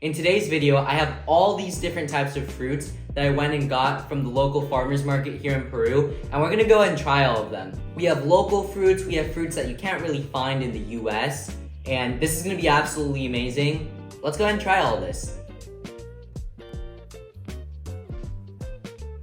In today's video, I have all these different types of fruits that I went and got from the local farmers market here in Peru, and we're gonna go and try all of them. We have local fruits, we have fruits that you can't really find in the US, and this is gonna be absolutely amazing. Let's go ahead and try all of this.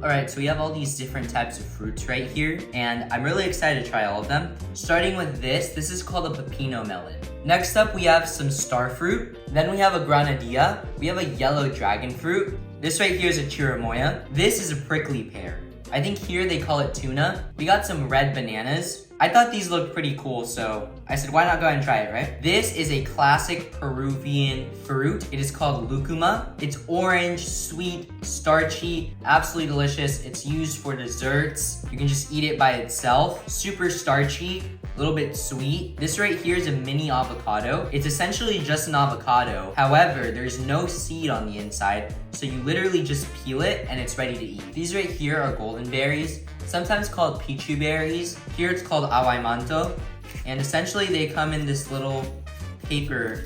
Alright, so we have all these different types of fruits right here, and I'm really excited to try all of them. Starting with this is called a pepino melon. Next up, we have some star fruit. Then we have a granadilla. We have a yellow dragon fruit. This right here is a chirimoya. This is a prickly pear. I think here they call it tuna. We got some red bananas. I thought these looked pretty cool, so I said, why not go ahead and try it, right? This is a classic Peruvian fruit. It is called lucuma. It's orange, sweet, starchy, absolutely delicious. It's used for desserts. You can just eat it by itself. Super starchy, a little bit sweet. This right here is a mini avocado. It's essentially just an avocado. However, there's no seed on the inside, so you literally just peel it and it's ready to eat. These right here are golden berries, sometimes called pichu berries. Here it's called awaimanto. And essentially they come in this little paper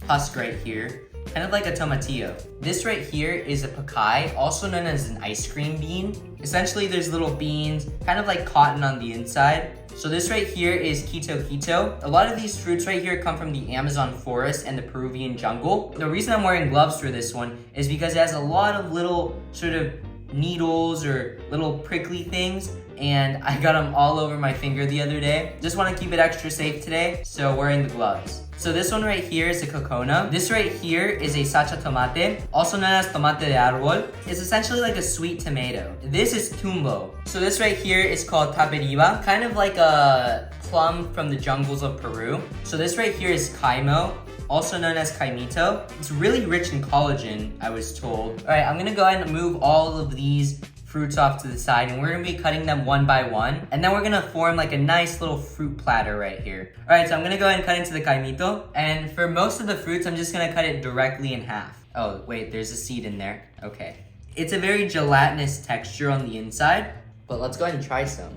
husk right here, kind of like a tomatillo. This right here is a pacay, also known as an ice cream bean. Essentially there's little beans, kind of like cotton on the inside. So this right here is quito. A lot of these fruits right here come from the Amazon forest and the Peruvian jungle. The reason I'm wearing gloves for this one is because it has a lot of little sort of needles or little prickly things, and I got them all over my finger the other day. Just want to keep it extra safe today, so wearing the gloves. So this one right here is a cocona. This right here is a sacha tomate, also known as tomate de árbol. It's essentially like a sweet tomato. This is tumbo. So this right here is called taperiba, kind of like a plum from the jungles of Peru. So this right here is caimo, also known as caimito. It's really rich in collagen, I was told. All right, I'm gonna go ahead and move all of these fruits off to the side, and we're gonna be cutting them one by one, and then we're gonna form like a nice little fruit platter right here. All right, so I'm gonna go ahead and cut into the caimito, and for most of the fruits, I'm just gonna cut it directly in half. Oh, wait, there's a seed in there. Okay. It's a very gelatinous texture on the inside, but let's go ahead and try some.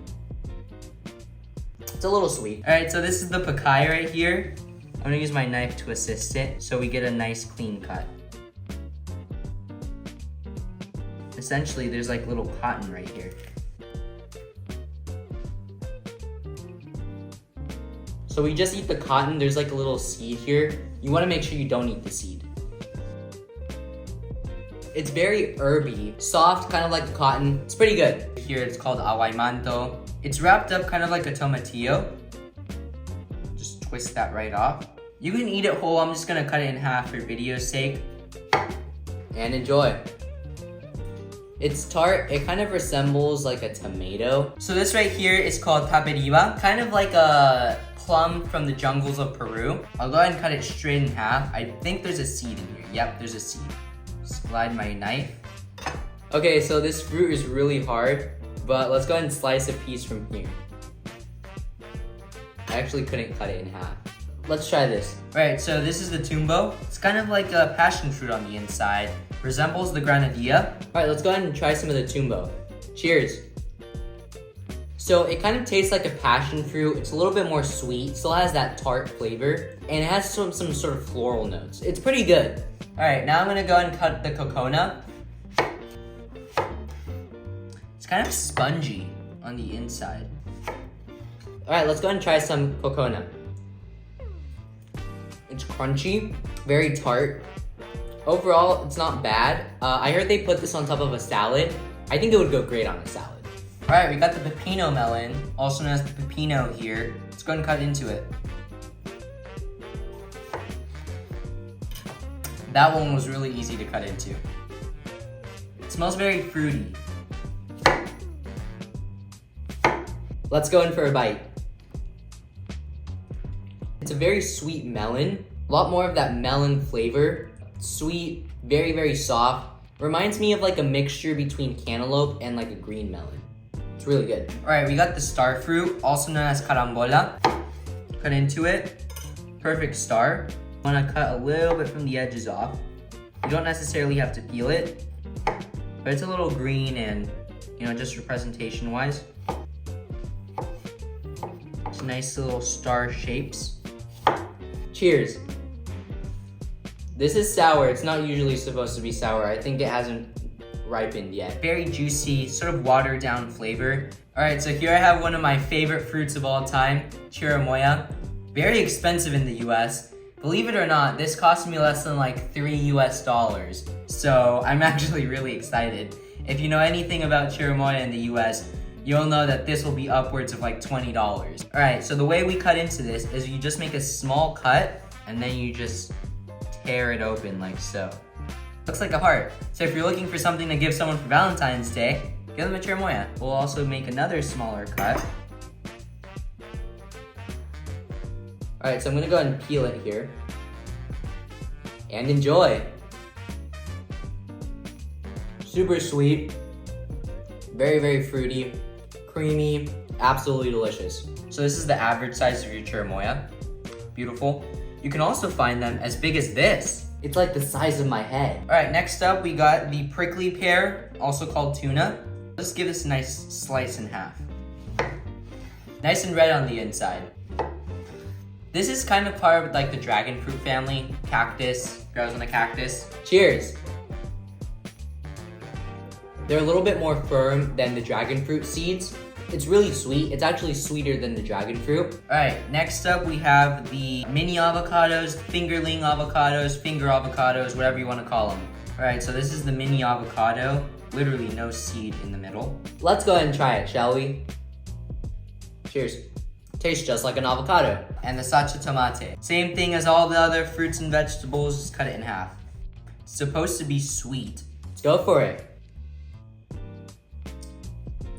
It's a little sweet. All right, so this is the pacay right here. I'm gonna use my knife to assist it so we get a nice clean cut. Essentially, there's like little cotton right here. So we just eat the cotton, there's like a little seed here. You wanna make sure you don't eat the seed. It's very herby, soft, kind of like the cotton. It's pretty good. Here it's called awaimanto. It's wrapped up kind of like a tomatillo. Just twist that right off. You can eat it whole, I'm just gonna cut it in half for video's sake. And enjoy. It's tart, it kind of resembles like a tomato. So this right here is called taperiba, kind of like a plum from the jungles of Peru. I'll go ahead and cut it straight in half. I think there's a seed in here. Yep, there's a seed. Slide my knife. Okay, so this fruit is really hard, but let's go ahead and slice a piece from here. I actually couldn't cut it in half. Let's try this. All right, so this is the tumbo. It's kind of like a passion fruit on the inside. Resembles the granadilla. All right, let's go ahead and try some of the tumbo. Cheers. So it kind of tastes like a passion fruit. It's a little bit more sweet, still has that tart flavor, and it has some sort of floral notes. It's pretty good. All right, now I'm gonna go ahead and cut the cocona. It's kind of spongy on the inside. All right, let's go ahead and try some cocona. It's crunchy, very tart. Overall, it's not bad. I heard they put this on top of a salad. I think it would go great on a salad. All right, we got the pepino melon, also known as the pepino here. Let's go ahead and cut into it. That one was really easy to cut into. It smells very fruity. Let's go in for a bite. It's a very sweet melon. A lot more of that melon flavor. Sweet, very, very soft. Reminds me of like a mixture between cantaloupe and like a green melon. It's really good. All right, we got the star fruit, also known as carambola. Cut into it. Perfect star. I want to cut a little bit from the edges off. You don't necessarily have to peel it, but it's a little green and, you know, just for presentation wise. It's nice little star shapes. Cheers. This is sour. It's not usually supposed to be sour. I think it hasn't ripened yet. Very juicy, sort of watered down flavor. All right, so here I have one of my favorite fruits of all time, chirimoya. Very expensive in the US. Believe it or not, this cost me less than like $3 US. So I'm actually really excited. If you know anything about chirimoya in the US, you'll know that this will be upwards of like $20. All right, so the way we cut into this is you just make a small cut and then you just tear it open like so. Looks like a heart. So if you're looking for something to give someone for Valentine's Day, give them a chirimoya. We'll also make another smaller cut. All right, so I'm gonna go ahead and peel it here. And enjoy. Super sweet, very, very fruity, creamy, absolutely delicious. So this is the average size of your chirimoya. Beautiful. You can also find them as big as this. It's like the size of my head. All right, next up we got the prickly pear, also called tuna. Let's give this a nice slice in half. Nice and red on the inside. This is kind of part of like the dragon fruit family, cactus, grows on a cactus. Cheers. They're a little bit more firm than the dragon fruit seeds. It's really sweet. It's actually sweeter than the dragon fruit. All right, next up we have the mini avocados, fingerling avocados, finger avocados, whatever you want to call them. All right, so this is the mini avocado. Literally no seed in the middle. Let's go ahead and try it, shall we? Cheers. Tastes just like an avocado. And the sacha tomate. Same thing as all the other fruits and vegetables, just cut it in half. It's supposed to be sweet. Let's go for it.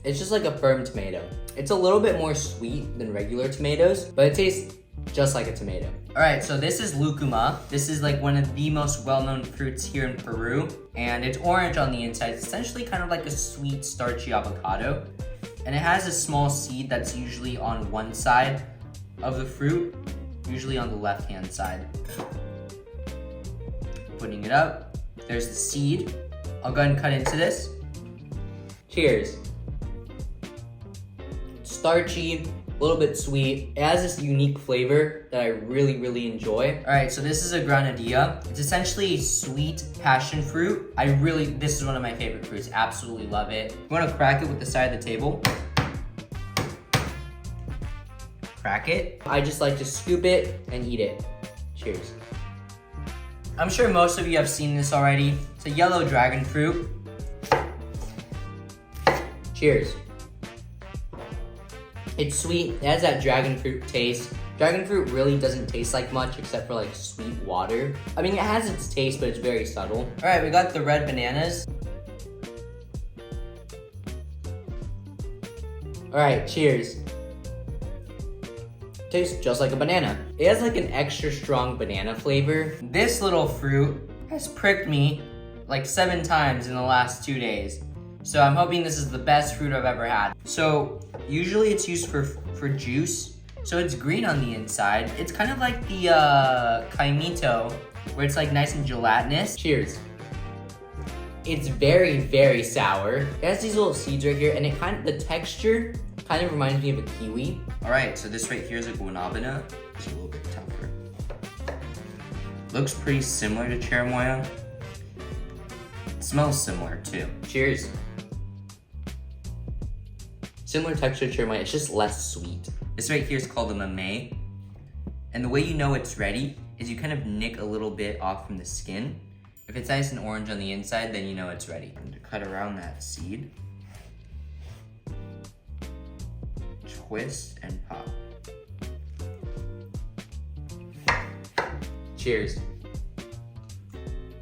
It's just like a firm tomato. It's a little bit more sweet than regular tomatoes, but it tastes just like a tomato. All right, so this is lucuma. This is like one of the most well-known fruits here in Peru, and it's orange on the inside. It's essentially kind of like a sweet, starchy avocado, and it has a small seed that's usually on one side of the fruit, usually on the left-hand side. Putting it up, there's the seed. I'll go ahead and cut into this. Cheers. Starchy, a little bit sweet. It has this unique flavor that I really, really enjoy. All right, so this is a granadilla. It's essentially sweet passion fruit. This is one of my favorite fruits. Absolutely love it. You wanna crack it with the side of the table. Crack it. I just like to scoop it and eat it. Cheers. I'm sure most of you have seen this already. It's a yellow dragon fruit. Cheers. It's sweet, it has that dragon fruit taste. Dragon fruit really doesn't taste like much except for like sweet water. I mean, it has its taste, but it's very subtle. All right, we got the red bananas. All right, cheers. Tastes just like a banana. It has like an extra strong banana flavor. This little fruit has pricked me like 7 times in the last 2 days. So I'm hoping this is the best fruit I've ever had. So usually it's used for juice. So it's green on the inside. It's kind of like the kaimito, where it's like nice and gelatinous. Cheers. It's very, very sour. It has these little seeds right here, and the texture kind of reminds me of a kiwi. All right, so this right here is a guanabana. It's a little bit tougher. Looks pretty similar to chirimoya. It smells similar too. Cheers. Similar texture to chirimoya, it's just less sweet. This right here is called a mamey. And the way you know it's ready is you kind of nick a little bit off from the skin. If it's nice and orange on the inside, then you know it's ready. I'm gonna cut around that seed. Twist and pop. Cheers.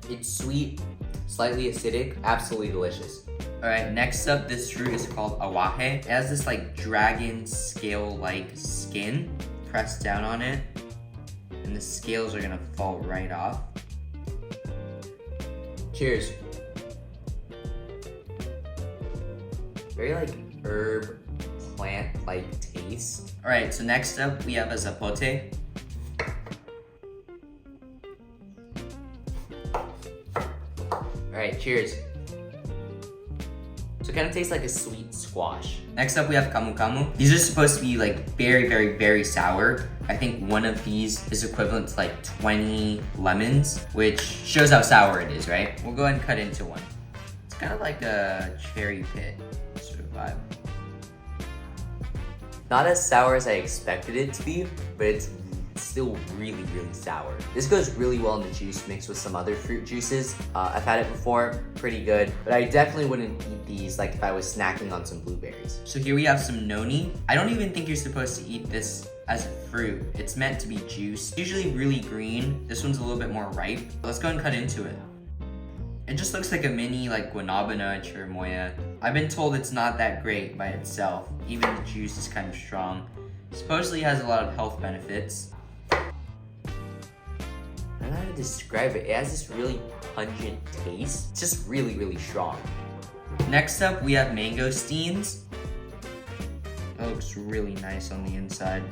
It's sweet, slightly acidic, absolutely delicious. All right, next up, this fruit is called awahe. It has this like dragon scale-like skin pressed down on it, and the scales are gonna fall right off. Cheers. Very like herb, plant-like taste. All right, so next up we have a zapote. All right, cheers. So it kind of tastes like a sweet squash. Next up we have kamukamu. These are supposed to be like very, very, very sour. I think one of these is equivalent to like 20 lemons, which shows how sour it is, right? We'll go ahead and cut into one. It's kind of like a cherry pit sort of vibe. Not as sour as I expected it to be, but it's still really, really sour. This goes really well in the juice mixed with some other fruit juices. I've had it before, pretty good, but I definitely wouldn't eat these like if I was snacking on some blueberries. So here we have some noni. I don't even think you're supposed to eat this as a fruit. It's meant to be juice. Usually really green. This one's a little bit more ripe. Let's go and cut into it. It just looks like a mini like guanabana chirimoya. I've been told it's not that great by itself. Even the juice is kind of strong. Supposedly it has a lot of health benefits. I don't know how to describe it. It has this really pungent taste. It's just really, really strong. Next up, we have mangosteens. It looks really nice on the inside.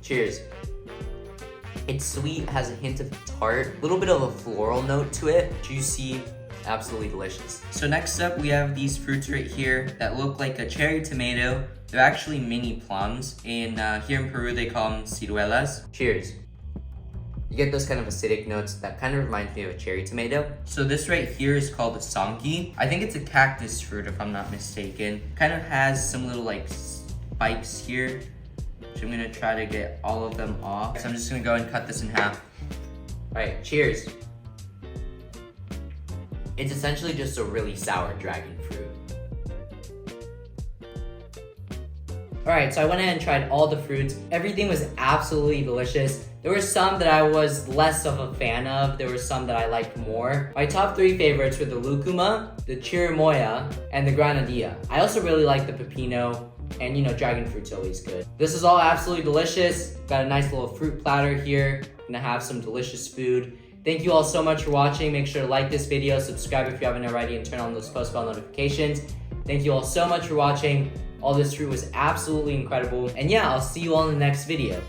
Cheers. It's sweet, has a hint of tart, a little bit of a floral note to it. Juicy, absolutely delicious. So next up, we have these fruits right here that look like a cherry tomato. They're actually mini plums. And here in Peru, they call them ciruelas. Cheers. You get those kind of acidic notes that kind of reminds me of a cherry tomato. So this right here is called a sanki. I think it's a cactus fruit if I'm not mistaken. Kind of has some little like spikes here. So I'm gonna try to get all of them off. So I'm just gonna go and cut this in half. All right, cheers. It's essentially just a really sour dragon fruit. All right, so I went ahead and tried all the fruits. Everything was absolutely delicious. There were some that I was less of a fan of. There were some that I liked more. My top 3 favorites were the lucuma, the chirimoya, and the granadilla. I also really like the pepino, and dragon fruit's always good. This is all absolutely delicious. Got a nice little fruit platter here. Gonna have some delicious food. Thank you all so much for watching. Make sure to like this video, subscribe if you haven't already, and turn on those post bell notifications. Thank you all so much for watching. All this fruit was absolutely incredible. And yeah, I'll see you all in the next video.